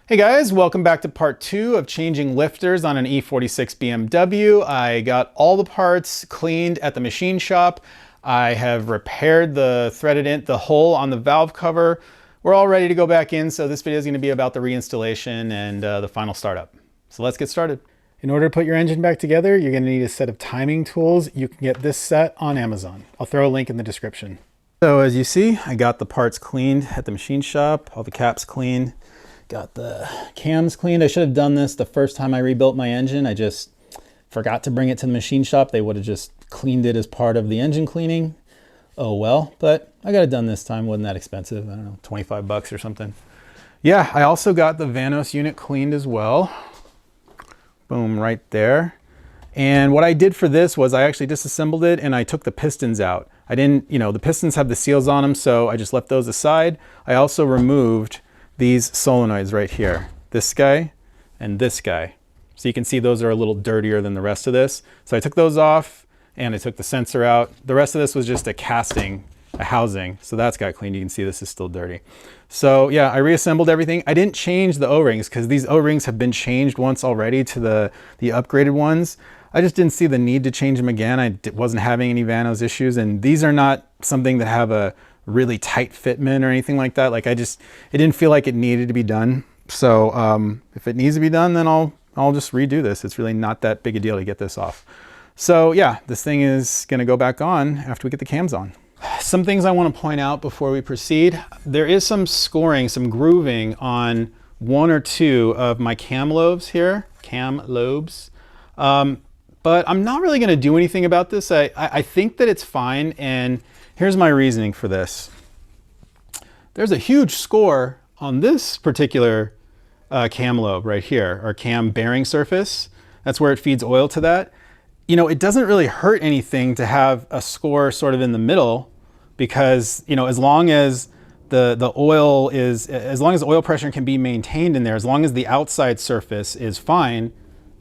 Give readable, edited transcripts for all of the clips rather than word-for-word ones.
Hey guys, welcome back to part 2 of changing lifters on an E46 BMW. I got all the parts cleaned at the machine shop. I have repaired the hole on the valve cover. We're all ready to go back in, so this video is going to be about the reinstallation and the final startup. So let's get started. In order to put your engine back together, you're going to need a set of timing tools. You can get this set on Amazon. I'll throw a link in the description. So as you see, I got the parts cleaned at the machine shop, all the caps cleaned. Got the cams cleaned. I should have done this the first time I rebuilt my engine. I just forgot to bring it to the machine shop. They would have just cleaned it as part of the engine cleaning. Oh well, but I got it done this time. Wasn't that expensive. I don't know, 25 bucks or something. Yeah, I also got the vanos unit cleaned as well. Boom, right there. And what I did for this was I actually disassembled it and I took the pistons out. I didn't, the pistons have the seals on them, so I just left those aside. I also removed these solenoids right here, this guy and this guy. So you can see those are a little dirtier than the rest of this. So I took those off and I took the sensor out. The rest of this was just a casting, a housing. So that's got cleaned. You can see this is still dirty. So yeah, I reassembled everything. I didn't change the O-rings because these O-rings have been changed once already to the upgraded ones. I just didn't see the need to change them again. I wasn't having any vanos issues, and these are not something that have a really tight fitment or anything like that. Like it didn't feel like it needed to be done. So if it needs to be done, then I'll just redo this. It's really not that big a deal to get this off. So yeah, this thing is gonna go back on after we get the cams on. Some things I want to point out before we proceed. There is some scoring, some grooving on one or two of my cam lobes here, but I'm not really gonna do anything about this. I think that it's fine, and here's my reasoning for this. There's a huge score on this particular cam lobe right here, or cam bearing surface. That's where it feeds oil to that. It doesn't really hurt anything to have a score sort of in the middle, because as long as the oil is, as long as oil pressure can be maintained in there, as long as the outside surface is fine,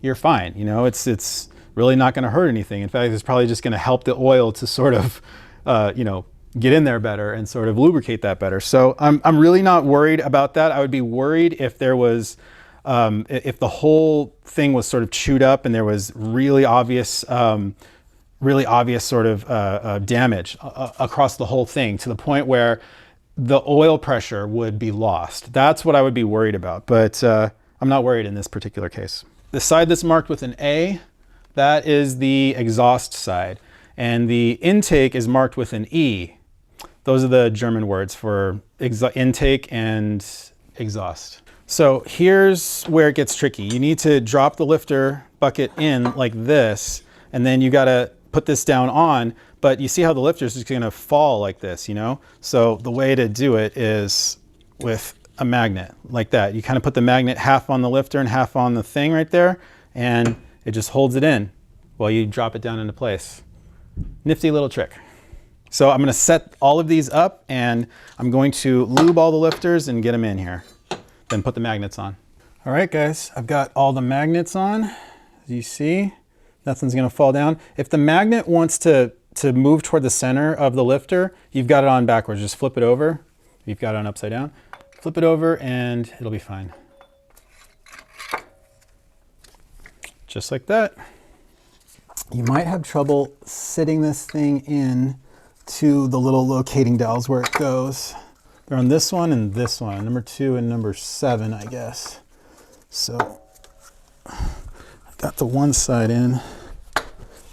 you're fine. It's really not going to hurt anything. In fact, it's probably just going to help the oil to sort of get in there better and sort of lubricate that better. So I'm really not worried about that. I would be worried if there was, if the whole thing was sort of chewed up and there was really obvious sort of damage across the whole thing, to the point where the oil pressure would be lost. That's what I would be worried about, but I'm not worried in this particular case. The side that's marked with an A, that is the exhaust side. And the intake is marked with an E. Those are the German words for intake and exhaust. So here's where it gets tricky. You need to drop the lifter bucket in like this, and then you gotta put this down on, but you see how the lifter is just gonna fall like this, So the way to do it is with a magnet like that. You kind of put the magnet half on the lifter and half on the thing right there, and it just holds it in while you drop it down into place. Nifty little trick. So I'm going to set all of these up, and I'm going to lube all the lifters and get them in here. Then put the magnets on. All right, guys, I've got all the magnets on. As you see, nothing's going to fall down. If the magnet wants to move toward the center of the lifter, you've got it on backwards. Just flip it over. You've got it on upside down. Flip it over and it'll be fine. Just like that. You might have trouble sitting this thing in to the little locating dowels where it goes. They're on this one and this one, number 2 and number 7, I guess. So I've got the one side in.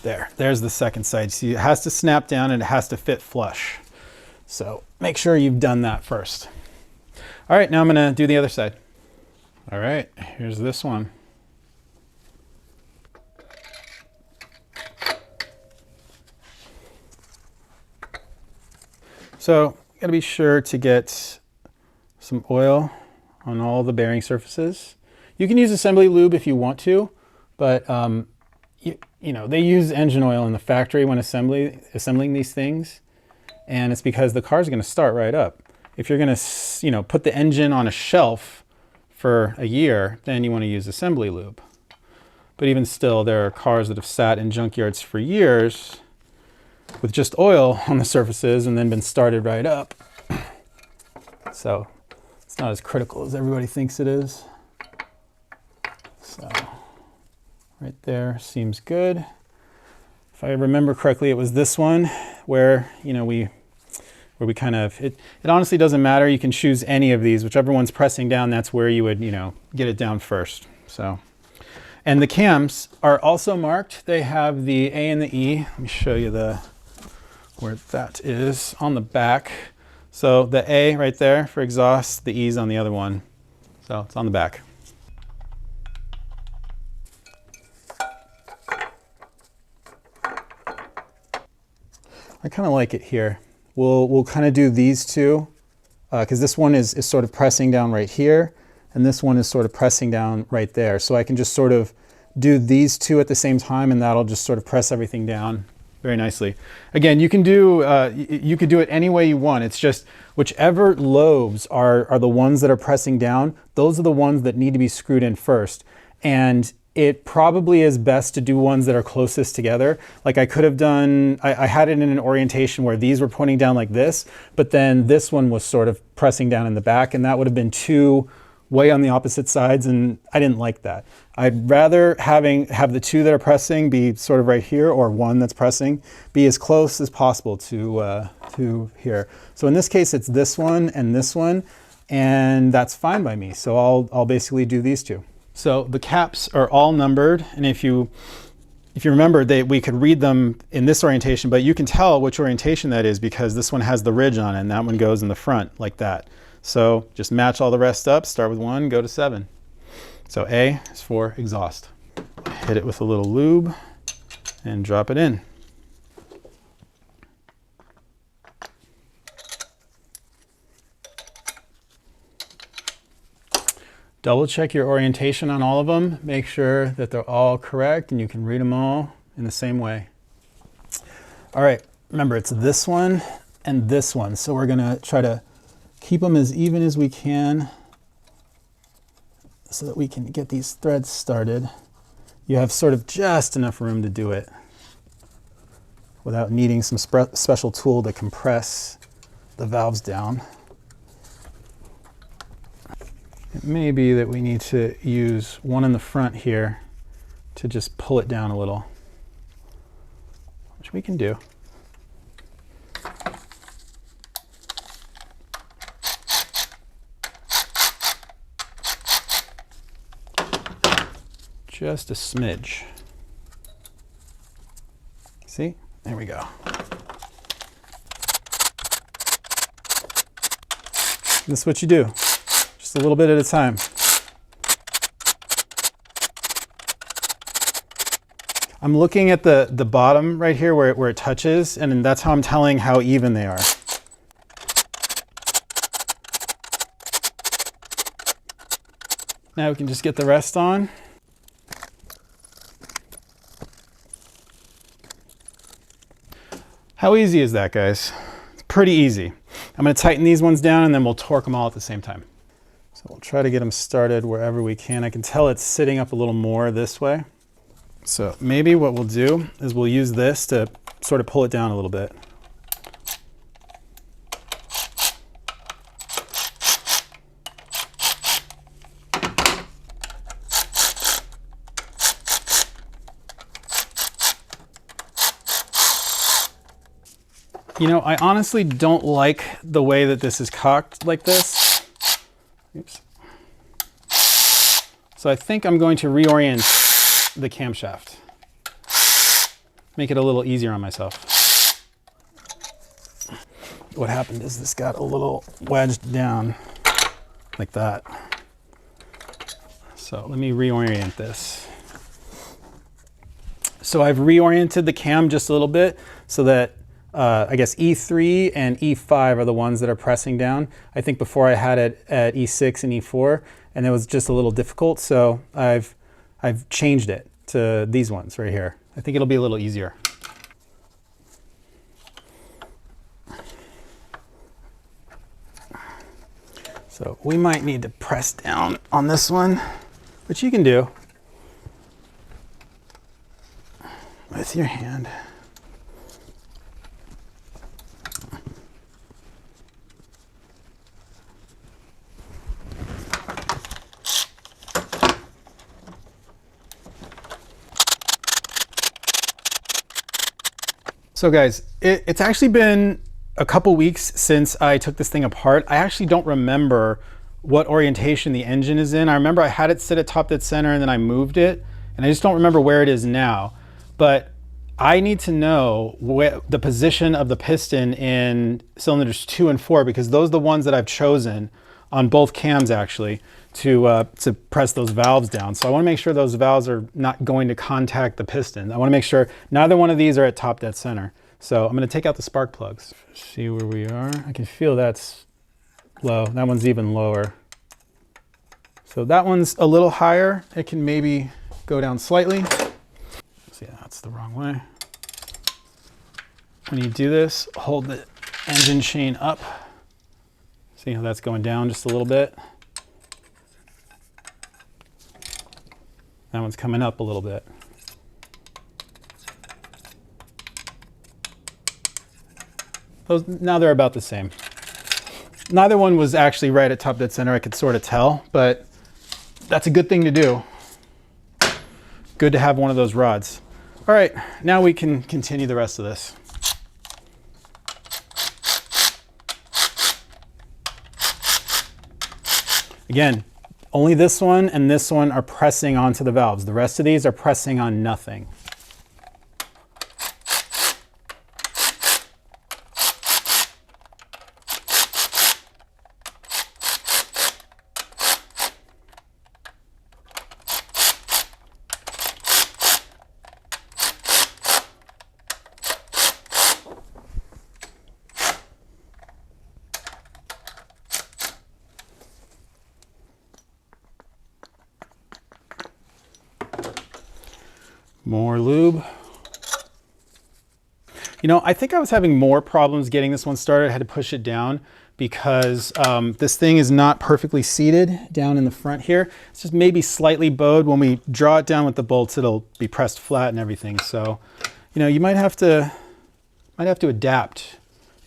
There's the second side. See, it has to snap down and it has to fit flush. So make sure you've done that first. All right, now I'm gonna do the other side. All right, here's this one. So you gotta be sure to get some oil on all the bearing surfaces. You can use assembly lube if you want to, but they use engine oil in the factory when assembling these things, and it's because the car's gonna start right up. If you're gonna put the engine on a shelf for a year, then you want to use assembly lube. But even still, there are cars that have sat in junkyards for years with just oil on the surfaces and then been started right up. So it's not as critical as everybody thinks it is. right there seems good. If I remember correctly, it was this one where, you know, we kind of, it honestly doesn't matter. You can choose any of these, whichever one's pressing down, that's where you would, you know, get it down first. So, and the cams are also marked. They have the A and the E. Let me show you where that is on the back. So the A right there for exhaust, the E's on the other one. So it's on the back. I kind of like it here. We'll kind of do these two because this one is sort of pressing down right here and this one is sort of pressing down right there. So I can just sort of do these two at the same time and that'll just sort of press everything down very nicely. Again, you can do you could do it any way you want. It's just whichever lobes are the ones that are pressing down, those are the ones that need to be screwed in first. And it probably is best to do ones that are closest together. Like I could have done, I had it in an orientation where these were pointing down like this, but then this one was sort of pressing down in the back and that would have been two way on the opposite sides and I didn't like that. I'd rather have the two that are pressing be sort of right here or one that's pressing be as close as possible to here. So in this case, it's this one and that's fine by me. So I'll basically do these two. So the caps are all numbered, and if you remember, we could read them in this orientation, but you can tell which orientation that is because this one has the ridge on it and that one goes in the front like that. So just match all the rest up, start with 1, go to 7. So A is for exhaust. Hit it with a little lube and drop it in. Double check your orientation on all of them. Make sure that they're all correct and you can read them all in the same way. All right, remember it's this one and this one. So we're gonna try to keep them as even as we can so that we can get these threads started. You have sort of just enough room to do it without needing some special tool to compress the valves down. It may be that we need to use one in the front here to just pull it down a little, which we can do. Just a smidge. See? There we go. This is what you do. Just a little bit at a time. I'm looking at the bottom right here where it touches, and that's how I'm telling how even they are. Now we can just get the rest on. How easy is that, guys? It's pretty easy. I'm going to tighten these ones down and then we'll torque them all at the same time. So we'll try to get them started wherever we can. I can tell it's sitting up a little more this way. So maybe what we'll do is we'll use this to sort of pull it down a little bit. You know, I honestly don't like the way that this is cocked like this. Oops. So I think I'm going to reorient the camshaft. Make it a little easier on myself. What happened is this got a little wedged down like that. So let me reorient this. So I've reoriented the cam just a little bit so that I guess E3 and E5 are the ones that are pressing down. I think before I had it at E6 and E4, and it was just a little difficult, so I've changed it to these ones right here. I think it'll be a little easier. So we might need to press down on this one, which you can do with your hand. So guys, it's actually been a couple weeks since I took this thing apart. I actually don't remember what orientation the engine is in. I remember I had it sit at top dead center and then I moved it, and I just don't remember where it is now. But I need to know the position of the piston in cylinders 2 and 4, because those are the ones that I've chosen on both cams actually to press those valves down. So I want to make sure those valves are not going to contact the piston. I want to make sure neither one of these are at top dead center. So I'm going to take out the spark plugs. See where we are. I can feel that's low. That one's even lower. So that one's a little higher. It can maybe go down slightly. See, that's the wrong way. When you do this, hold the engine chain up. See how that's going down just a little bit? That one's coming up a little bit. Those, now they're about the same. Neither one was actually right at top dead center, I could sort of tell, but that's a good thing to do. Good to have one of those rods. All right, now we can continue the rest of this. Again, only this one and this one are pressing onto the valves. The rest of these are pressing on nothing. More lube. You know, I think I was having more problems getting this one started. I had to push it down because this thing is not perfectly seated down in the front here. It's just maybe slightly bowed. When we draw it down with the bolts, it'll be pressed flat and everything. So, you know, you might have to adapt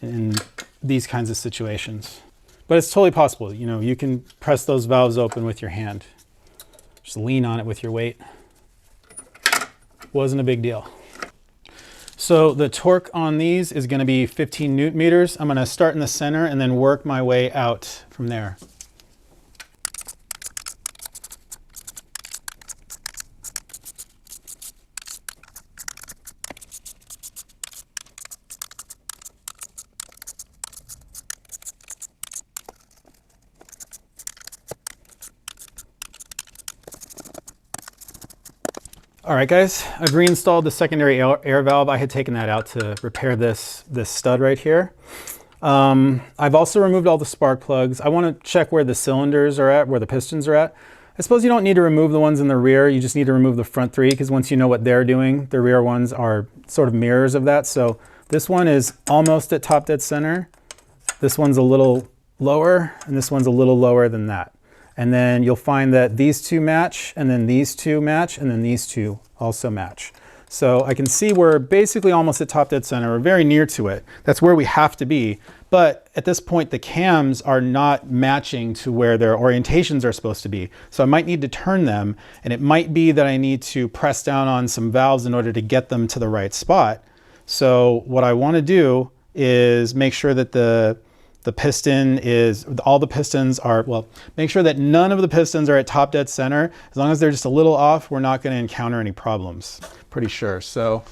in these kinds of situations. But it's totally possible. You know, you can press those valves open with your hand. Just lean on it with your weight. Wasn't a big deal. So the torque on these is going to be 15 Newton meters. I'm going to start in the center and then work my way out from there. All right, guys, I've reinstalled the secondary air valve. I had taken that out to repair this stud right here. I've also removed all the spark plugs. I want to check where the cylinders are at, where the pistons are at. I suppose you don't need to remove the ones in the rear. You just need to remove the front three, because once you know what they're doing, the rear ones are sort of mirrors of that. So this one is almost at top dead center. This one's a little lower, and this one's a little lower than that. And then you'll find that these two match, and then these two match, and then these two also match. So I can see we're basically almost at top dead center. We're very near to it. That's where we have to be. But at this point, the cams are not matching to where their orientations are supposed to be. So I might need to turn them, and it might be that I need to press down on some valves in order to get them to the right spot. So what I want to do is make sure that the piston is, all the pistons are, well, make sure that none of the pistons are at top dead center. As long as they're just a little off, we're not going to encounter any problems. Pretty sure. So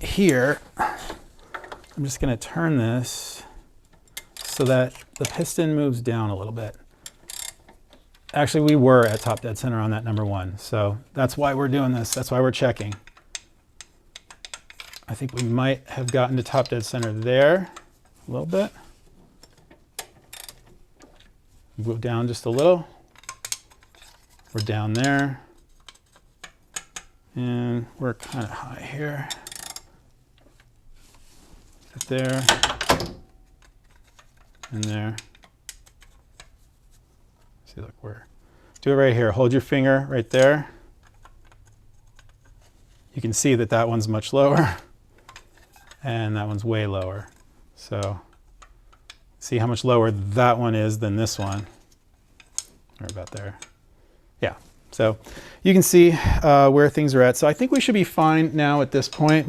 here, I'm just going to turn this so that the piston moves down a little bit. Actually, we were at top dead center on that number one. So that's why we're doing this. That's why we're checking. I think we might have gotten to top dead center there a little bit. Move down just a little. We're down there. And we're kind of high here. Right there. And there. See, look, do it right here. Hold your finger right there. You can see that that one's much lower. And that one's way lower. So see how much lower that one is than this one. Right about there. Yeah, so you can see where things are at. So I think we should be fine now at this point.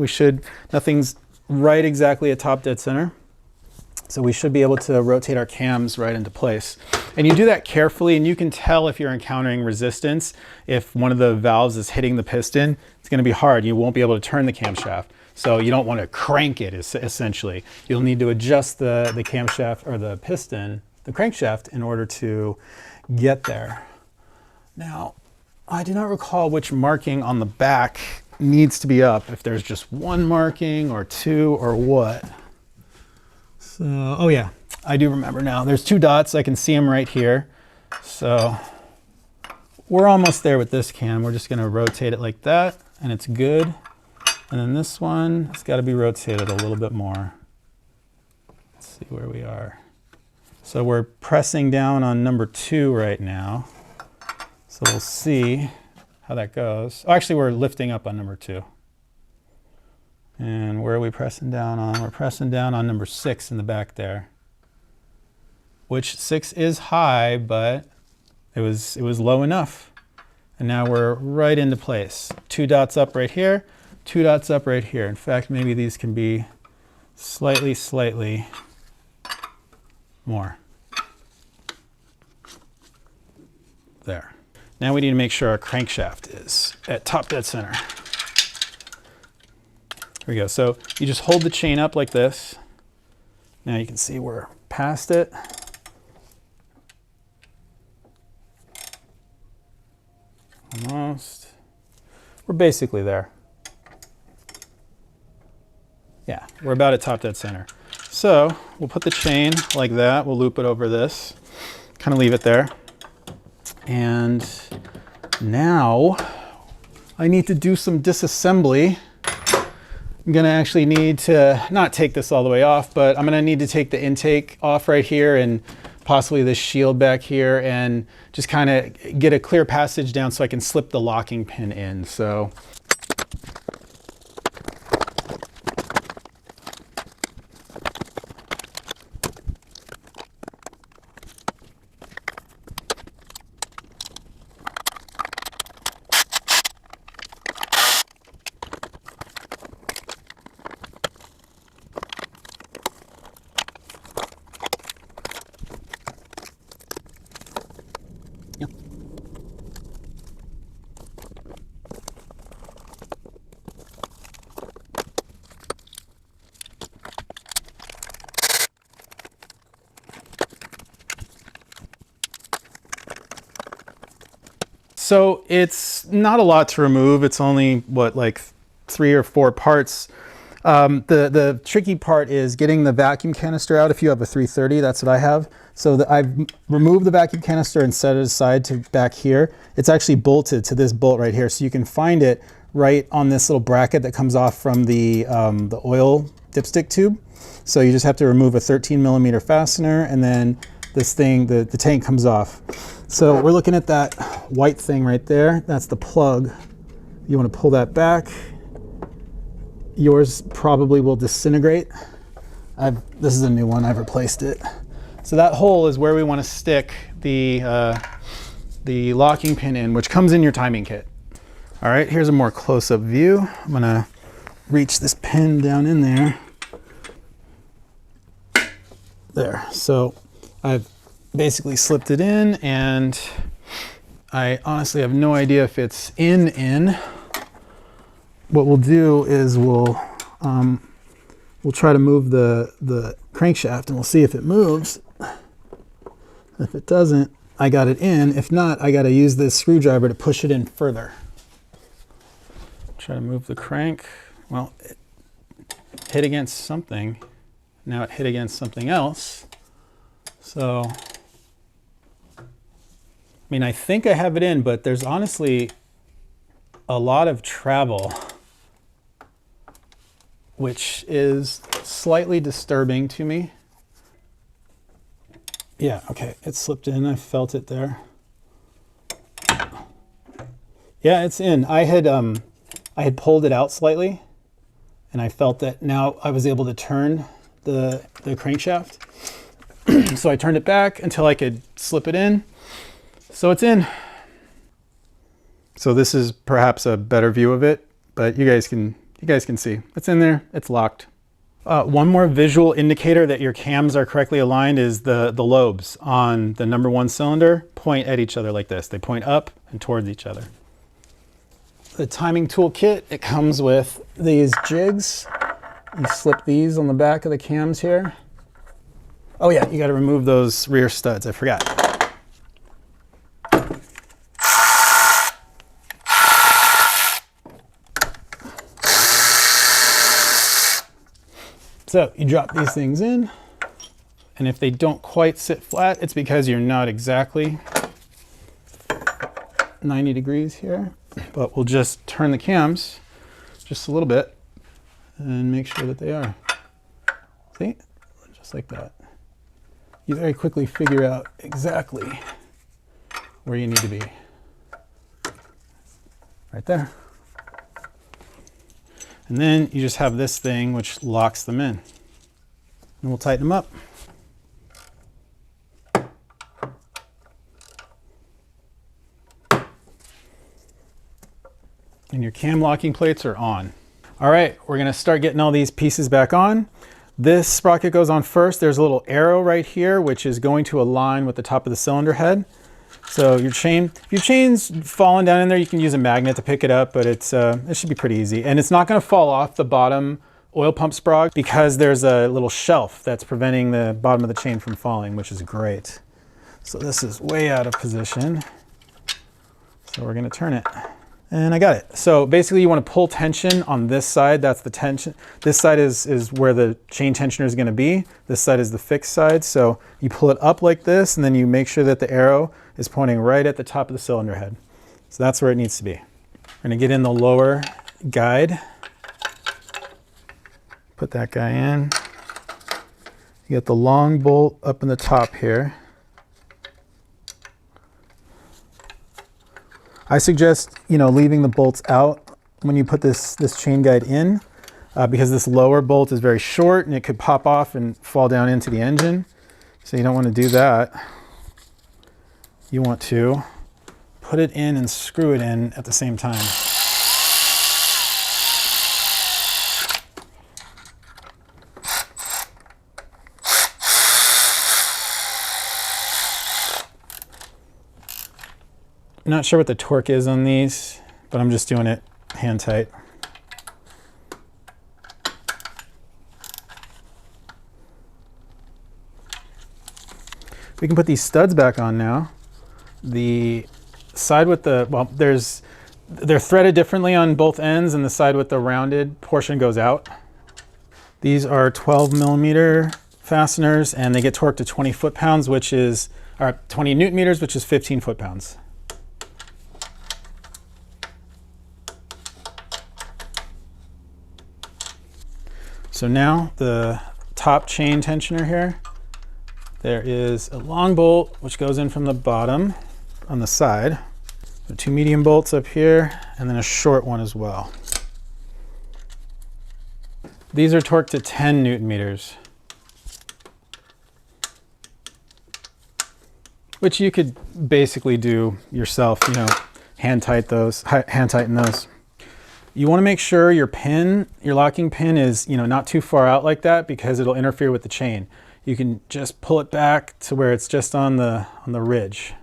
Nothing's right exactly at top dead center. So we should be able to rotate our cams right into place. And you do that carefully, and you can tell if you're encountering resistance. If one of the valves is hitting the piston, it's going to be hard. You won't be able to turn the camshaft. So you don't want to crank it, essentially. You'll need to adjust the camshaft or the piston, the crankshaft, in order to get there. Now, I do not recall which marking on the back needs to be up, if there's just one marking or two or what. So, oh yeah, I do remember now. There's 2 dots. I can see them right here. So we're almost there with this cam. We're just going to rotate it like that, and it's good. And then this one, it's got to be rotated a little bit more. Let's see where we are. So we're pressing down on number 2 right now. So we'll see how that goes. Oh, actually, we're lifting up on number 2. And where are we pressing down on? We're pressing down on number 6 in the back there. Which 6 is high, but it was low enough. And now we're right into place. 2 dots up right here, 2 dots up right here. In fact, maybe these can be slightly more. There. Now we need to make sure our crankshaft is at top dead center. Here we go. So you just hold the chain up like this. Now you can see we're past it. Almost. We're basically there. Yeah, we're about at top dead center. So we'll put the chain like that. We'll loop it over this, kind of leave it there. And now I need to do some disassembly. I'm gonna actually need to not take this all the way off, but I'm gonna need to take the intake off right here and possibly this shield back here and just kind of get a clear passage down so I can slip the locking pin in. So So it's not a lot to remove. It's only, what, like 3 or 4 parts. The tricky part is getting the vacuum canister out. If you have a 330, that's what I have. So I've removed the vacuum canister and set it aside to back here. It's actually bolted to this bolt right here. So you can find it right on this little bracket that comes off from the oil dipstick tube. So you just have to remove a 13mm fastener, and then this thing, the tank comes off. So we're looking at that white thing right there. That's the plug. You want to pull that back. Yours probably will disintegrate. This is a new one, I've replaced it. So that hole is where we want to stick the locking pin in, which comes in your timing kit. All right, here's a more close-up view. I'm gonna reach this pin down in there. There, so I've basically slipped it in, and I honestly have no idea if it's in. What we'll do is we'll try to move the crankshaft, and we'll see if it moves. If it doesn't, I got it in. If not, I got to use this screwdriver to push it in further. Try to move the crank. Well, it hit against something. Now it hit against something else. So, I mean, I think I have it in, but there's honestly a lot of travel, which is slightly disturbing to me. Yeah, okay, it slipped in. I felt it there. Yeah, it's in. I had pulled it out slightly, and I felt that now I was able to turn the crankshaft. So I turned it back until I could slip it in. So it's in. So this is perhaps a better view of it, but you guys can see. It's in there, it's locked. One more visual indicator that your cams are correctly aligned is the lobes on the number 1 cylinder point at each other like this. They point up and towards each other. The timing tool kit, it comes with these jigs. You slip these on the back of the cams here. Oh yeah, you got to remove those rear studs, I forgot. So you drop these things in, and if they don't quite sit flat, it's because you're not exactly 90 degrees here. But we'll just turn the cams just a little bit and make sure that they are. See? Just like that. You very quickly figure out exactly where you need to be. Right there. And then you just have this thing which locks them in. And we'll tighten them up. And your cam locking plates are on. All right, we're gonna start getting all these pieces back on. This sprocket goes on first. There's a little arrow right here, which is going to align with the top of the cylinder head. So your chain, if your chain's falling down in there, you can use a magnet to pick it up, but it should be pretty easy. And it's not gonna fall off the bottom oil pump sprog because there's a little shelf that's preventing the bottom of the chain from falling, which is great. So this is way out of position. So we're gonna turn it. And I got it. So basically you want to pull tension on this side. That's the tension. This side is where the chain tensioner is going to be. This side is the fixed side. So you pull it up like this, and then you make sure that the arrow is pointing right at the top of the cylinder head. So that's where it needs to be. We're going to get in the lower guide. Put that guy in. You get the long bolt up in the top here. I suggest, leaving the bolts out when you put this chain guide in, because this lower bolt is very short and it could pop off and fall down into the engine. So you don't want to do that. You want to put it in and screw it in at the same time. I'm not sure what the torque is on these, but I'm just doing it hand tight. We can put these studs back on now. The side with the, well, they're threaded differently on both ends, and the side with the rounded portion goes out. These are 12mm fasteners, and they get torqued to 20 foot-pounds, which is, or 20 newton meters, which is 15 foot-pounds. So now the top chain tensioner here, there is a long bolt which goes in from the bottom on the side. So 2 medium bolts up here, and then a short one as well. These are torqued to 10 newton meters, which you could basically do yourself, hand tighten those. You want to make sure your locking pin is, not too far out like that, because it'll interfere with the chain. You can just pull it back to where it's just on the ridge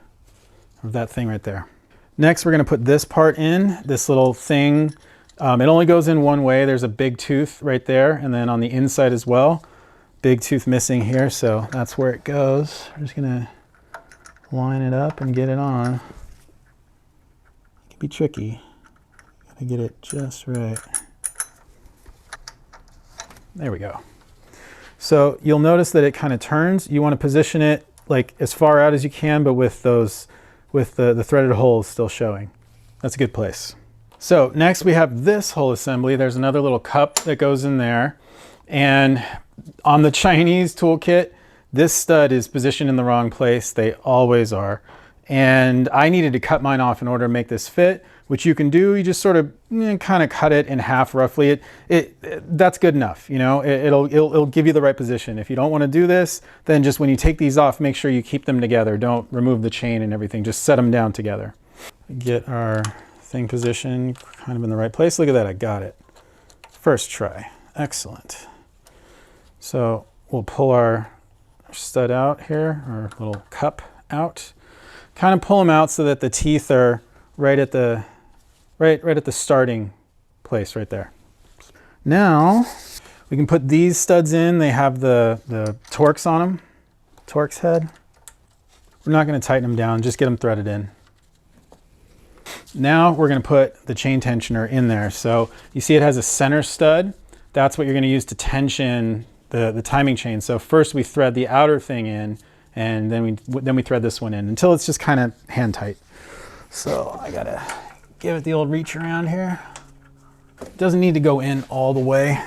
of that thing right there. Next, we're going to put this part in, this little thing. It only goes in one way. There's a big tooth right there, and then on the inside as well, big tooth missing here, so that's where it goes. We're just going to line it up and get it on. It can be tricky. Gotta get it just right. There we go. So you'll notice that it kind of turns. You want to position it like as far out as you can, but with the threaded holes still showing. That's a good place. So next we have this whole assembly. There's another little cup that goes in there. And on the Chinese toolkit, this stud is positioned in the wrong place. They always are. And I needed to cut mine off in order to make this fit, which you can do. You just sort of kind of cut it in half roughly. That's good enough. It'll give you the right position. If you don't want to do this, then just when you take these off, make sure you keep them together. Don't remove the chain and everything. Just set them down together. Get our thing positioned kind of in the right place. Look at that, I got it. First try, excellent. So we'll pull our stud out here, our little cup out. Kind of pull them out so that the teeth are right at the starting place right there. Now we can put these studs in. They have the Torx on them, Torx head. We're not going to tighten them down, just get them threaded in. Now we're going to put the chain tensioner in there. So you see it has a center stud. That's what you're going to use to tension the timing chain. So first we thread the outer thing in, and then we thread this one in until it's just kind of hand tight. So I got to give it the old reach around here. It doesn't need to go in all the way.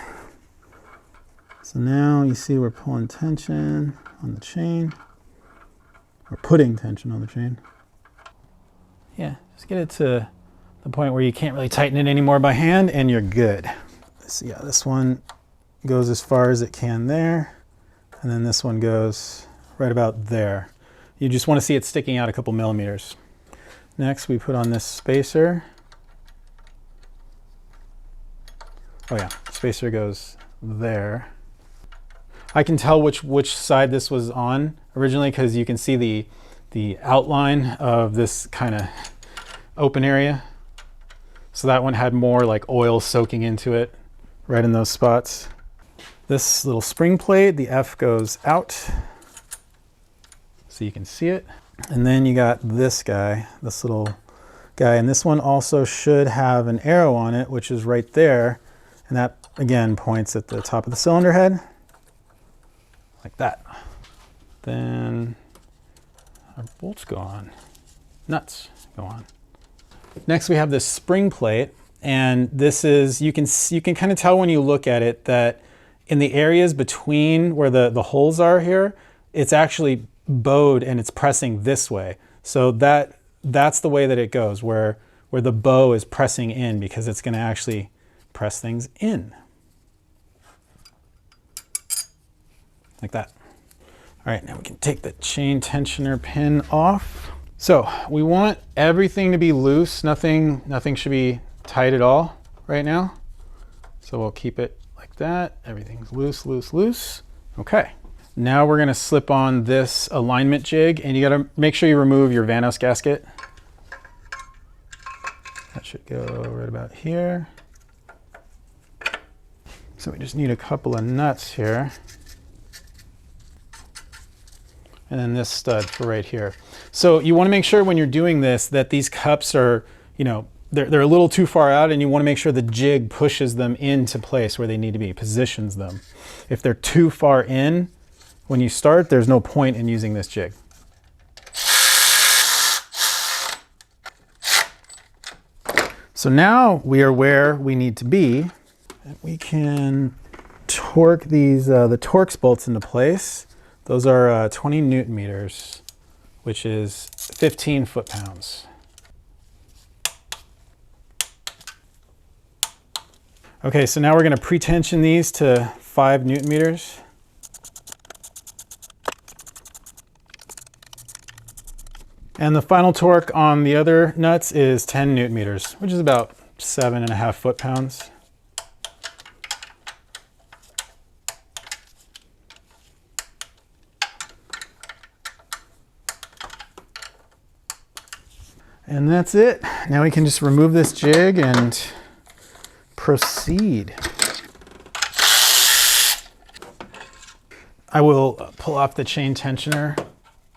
So now you see we're pulling tension on the chain, or putting tension on the chain. Yeah, just get it to the point where you can't really tighten it anymore by hand and you're good. So yeah, this one goes as far as it can there, and then this one goes right about there. You just want to see it sticking out a couple millimeters. Next we put on this spacer. Oh yeah, spacer goes there. I can tell which side this was on originally because you can see the outline of this kind of open area. So that one had more like oil soaking into it right in those spots. This little spring plate, the F goes out so you can see it. And then you got this guy, this little guy, and this one also should have an arrow on it, which is right there. And that again points at the top of the cylinder head, like that. Then our bolts go on, nuts go on. Next we have this spring plate, and this is, you can kind of tell when you look at it that in the areas between where the holes are here, it's actually bowed and it's pressing this way. So that's the way that it goes, where the bow is pressing in, because it's going to actually press things in. Like that. All right, now we can take the chain tensioner pin off. So we want everything to be loose. Nothing should be tight at all right now. So we'll keep it like that. Everything's loose, loose, loose. Okay. Now we're gonna slip on this alignment jig, and you gotta make sure you remove your vanos gasket. That should go right about here. So we just need a couple of nuts here. And then this stud for right here. So you want to make sure when you're doing this that these cups are, they're a little too far out, and you want to make sure the jig pushes them into place where they need to be, positions them. If they're too far in when you start, there's no point in using this jig. So now we are where we need to be. And we can torque these, the Torx bolts into place. Those are 20 Newton meters, which is 15 foot-pounds. Okay, so now we're going to pre-tension these to 5 Newton meters. And the final torque on the other nuts is 10 Newton meters, which is about 7.5 foot-pounds. And that's it. Now we can just remove this jig and proceed. I will pull off the chain tensioner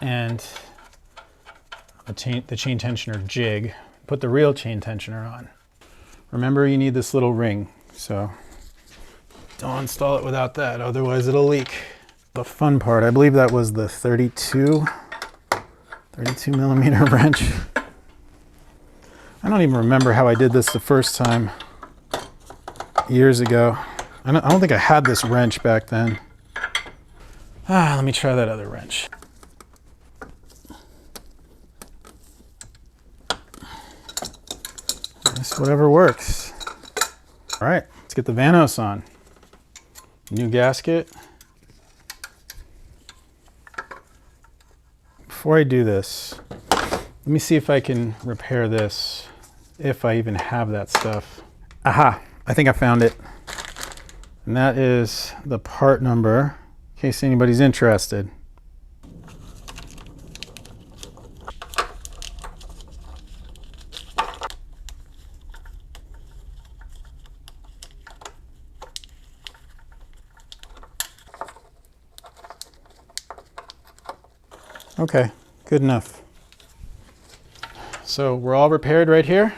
and the chain tensioner jig, put the real chain tensioner on. Remember, you need this little ring, so don't install it without that, otherwise it'll leak. The fun part, I believe that was the 32 millimeter wrench. I don't even remember how I did this the first time years ago. I don't think I had this wrench back then. Let me try that other wrench. Just whatever works. All right, let's get the vanos on. New gasket. Before I do this, let me see if I can repair this, if I even have that stuff. Aha, I think I found it. And that is the part number, in case anybody's interested. Okay, good enough. So we're all repaired right here.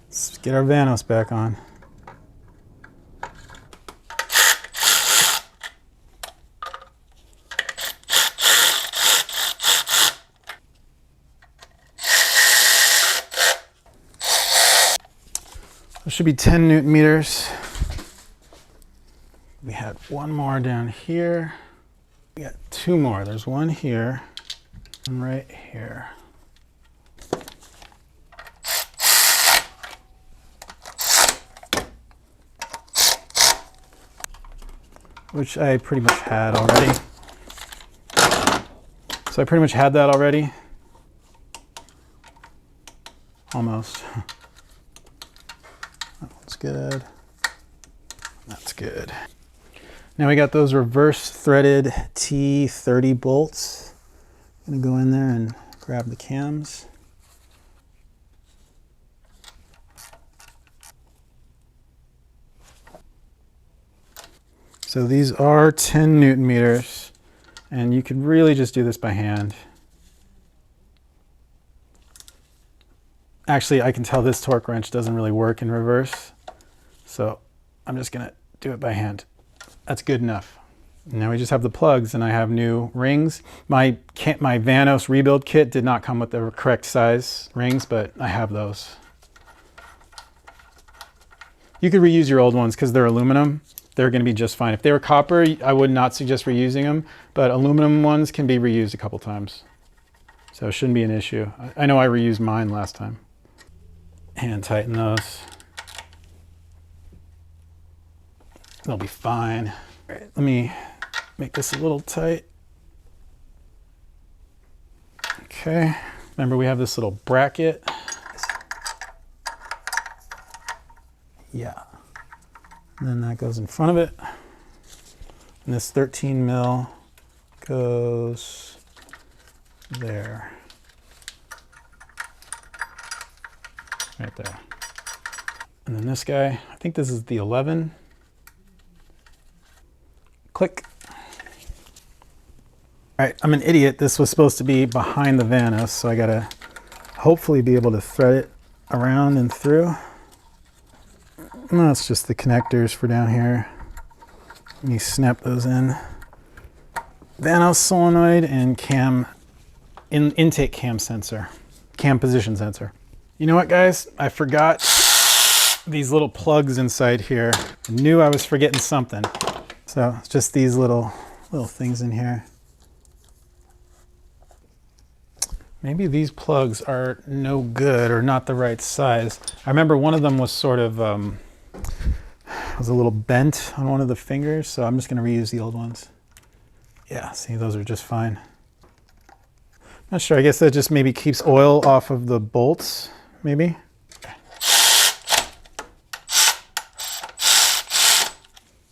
Let's get our vanos back on. There should be 10 Newton meters. We had one more down here. We got two more. There's one here and right here. Which I pretty much had already. So I pretty much had that already. Almost. That one's good. That's good. Now we got those reverse threaded T30 bolts. I'm gonna go in there and grab the cams. So these are 10 Newton meters, and you could really just do this by hand. Actually, I can tell this torque wrench doesn't really work in reverse, so I'm just gonna do it by hand. That's good enough. Now we just have the plugs, and I have new rings. My Vanos rebuild kit did not come with the correct size rings, but I have those. You could reuse your old ones because they're aluminum. They're going to be just fine. If they were copper, I would not suggest reusing them, but aluminum ones can be reused a couple times. So it shouldn't be an issue. I know I reused mine last time. Hand tighten those. They'll be fine. All right, let me make this a little tight. Okay, remember we have this little bracket. Yeah. And then that goes in front of it. And this 13 mil goes there. Right there. And then this guy, I think this is the 11. Click. All right, I'm an idiot. This was supposed to be behind the vanos, so I gotta hopefully be able to thread it around and through. No, it's just the connectors for down here. Let me snap those in. Vanos solenoid and intake cam sensor, cam position sensor. You know what, guys? I forgot these little plugs inside here. I knew I was forgetting something. So it's just these little things in here. Maybe these plugs are no good or not the right size. I remember one of them was sort of was a little bent on one of the fingers, so I'm just going to reuse the old ones. Yeah, see, those are just fine. Not sure, I guess that just maybe keeps oil off of the bolts, maybe.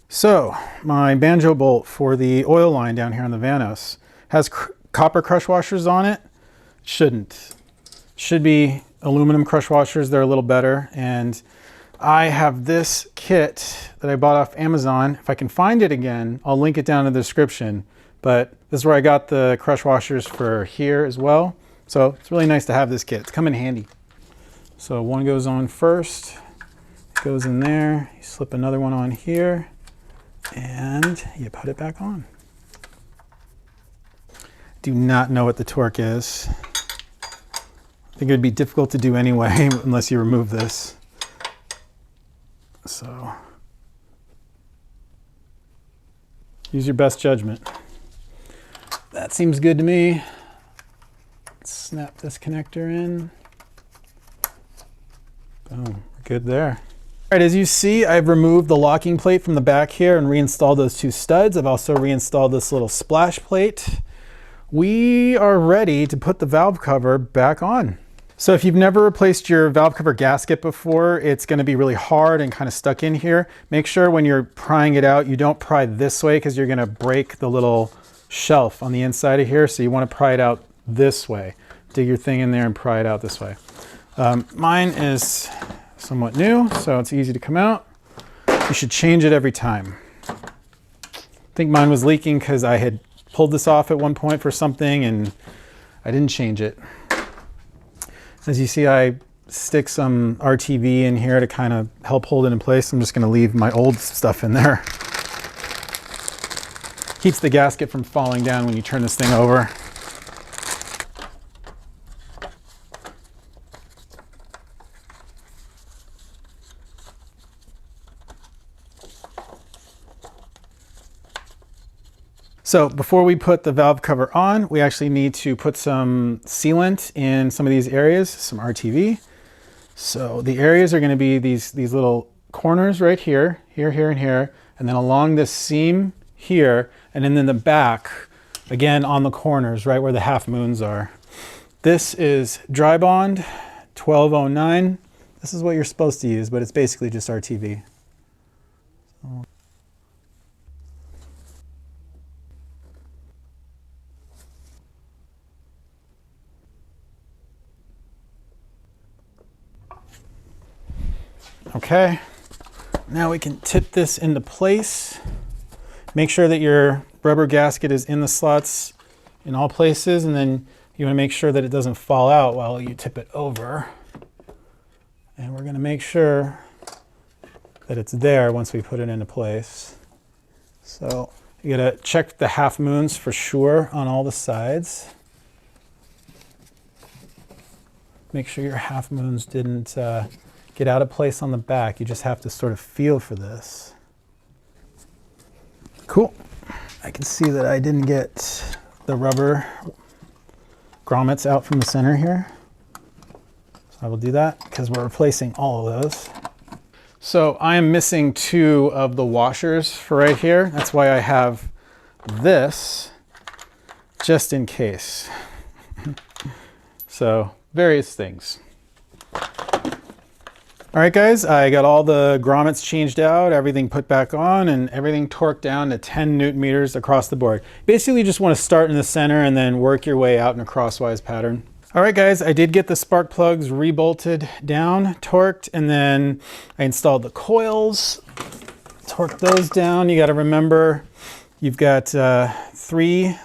So, my banjo bolt for the oil line down here on the Vanos has copper crush washers on it. Shouldn't. Should be aluminum crush washers, they're a little better. And I have this kit that I bought off Amazon. If I can find it again, I'll link it down in the description. But this is where I got the crush washers for here as well. So it's really nice to have this kit. It's come in handy. So one goes on first, goes in there, you slip another one on here, and you put it back on. Do not know what the torque is. I think it would be difficult to do anyway unless you remove this. So use your best judgment. That seems good to me. Let's snap this connector in. Boom, good there. All right, as you see, I've removed the locking plate from the back here and reinstalled those two studs. I've also reinstalled this little splash plate. We are ready to put the valve cover back on. So if you've never replaced your valve cover gasket before, it's going to be really hard and kind of stuck in here. Make sure when you're prying it out, you don't pry this way because you're going to break the little shelf on the inside of here. So you want to pry it out this way. Dig your thing in there and pry it out this way. Mine is somewhat new, so it's easy to come out. You should change it every time. I think mine was leaking because I had pulled this off at one point for something and I didn't change it. As you see, I stick some RTV in here to kind of help hold it in place. I'm just going to leave my old stuff in there. Keeps the gasket from falling down when you turn this thing over. So before we put the valve cover on, we actually need to put some sealant in some of these areas, some RTV. So the areas are going to be these little corners right here, here, and here, and then along this seam here, and then in the back, again on the corners, right where the half moons are. This is Dry Bond 1209. This is what you're supposed to use, but it's basically just RTV. Okay, now we can tip this into place. Make sure that your rubber gasket is in the slots in all places, and then you want to make sure that it doesn't fall out while you tip it over. And we're going to make sure that it's there once we put it into place. So you got to check the half moons for sure on all the sides. Make sure your half moons didn't get out of place on the back. You just have to sort of feel for this. Cool. I can see that I didn't get the rubber grommets out from the center here. So I will do that because we're replacing all of those. So I am missing 2 of the washers for right here. That's why I have this just in case. So various things. All right, guys, I got all the grommets changed out, everything put back on, and everything torqued down to 10 Newton meters across the board. Basically, you just want to start in the center and then work your way out in a crosswise pattern. All right, guys, I did get the spark plugs rebolted down, torqued, and then I installed the coils, torqued those down. You got to remember, you've got 3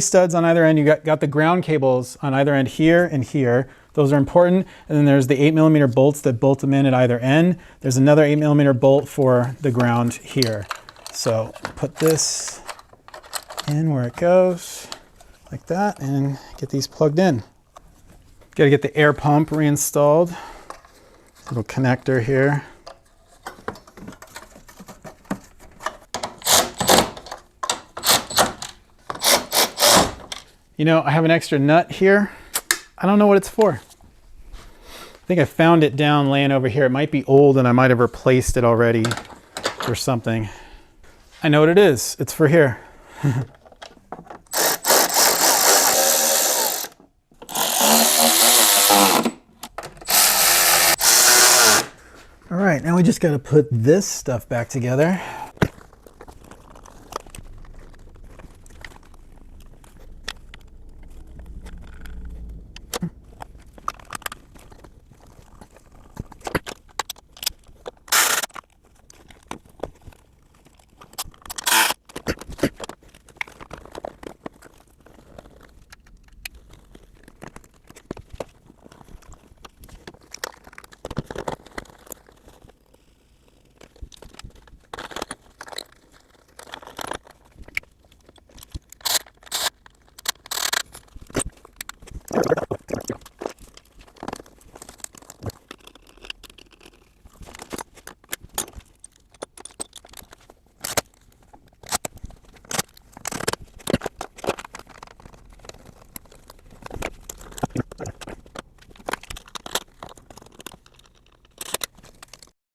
studs on either end. You got the ground cables on either end here and here. Those are important. And then there's the 8mm bolts that bolt them in at either end. There's another 8mm bolt for the ground here. So put this in where it goes, like that, and get these plugged in. Got to get the air pump reinstalled. Little connector here. You know, I have an extra nut here. I don't know what it's for. I think I found it down laying over here. It might be old and I might have replaced it already or something. I know what it is. It's for here. All right, now we just got to put this stuff back together.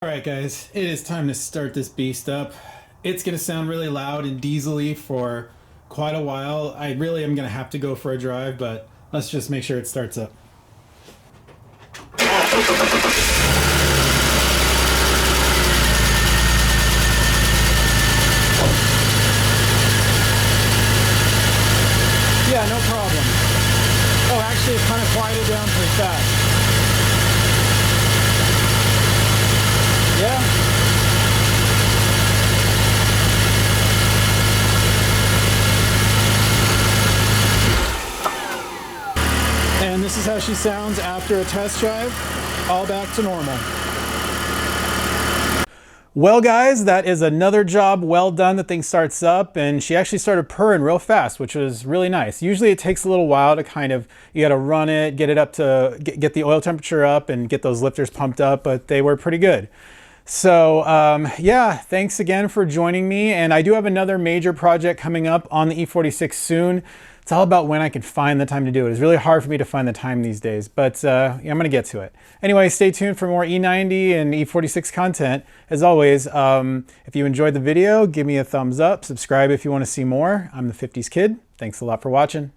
Alright guys, it is time to start this beast up. It's going to sound really loud and diesely for quite a while. I really am going to have to go for a drive, but let's just make sure it starts up. Yeah, no problem. Oh, actually, it kind of quieted down pretty fast. Yeah. And this is how she sounds after a test drive. All back to normal. Well guys, that is another job well done. The thing starts up and she actually started purring real fast, which was really nice. Usually it takes a little while to kind of, you gotta run it, get it up to, get the oil temperature up and get those lifters pumped up, but they were pretty good. So yeah, thanks again for joining me. And I do have another major project coming up on the E46 soon. It's all about when I can find the time to do it. It's really hard for me to find the time these days, but yeah, I'm gonna get to it. Anyway, stay tuned for more E90 and E46 content. As always, if you enjoyed the video, give me a thumbs up, subscribe if you wanna see more. I'm the 50s Kid. Thanks a lot for watching.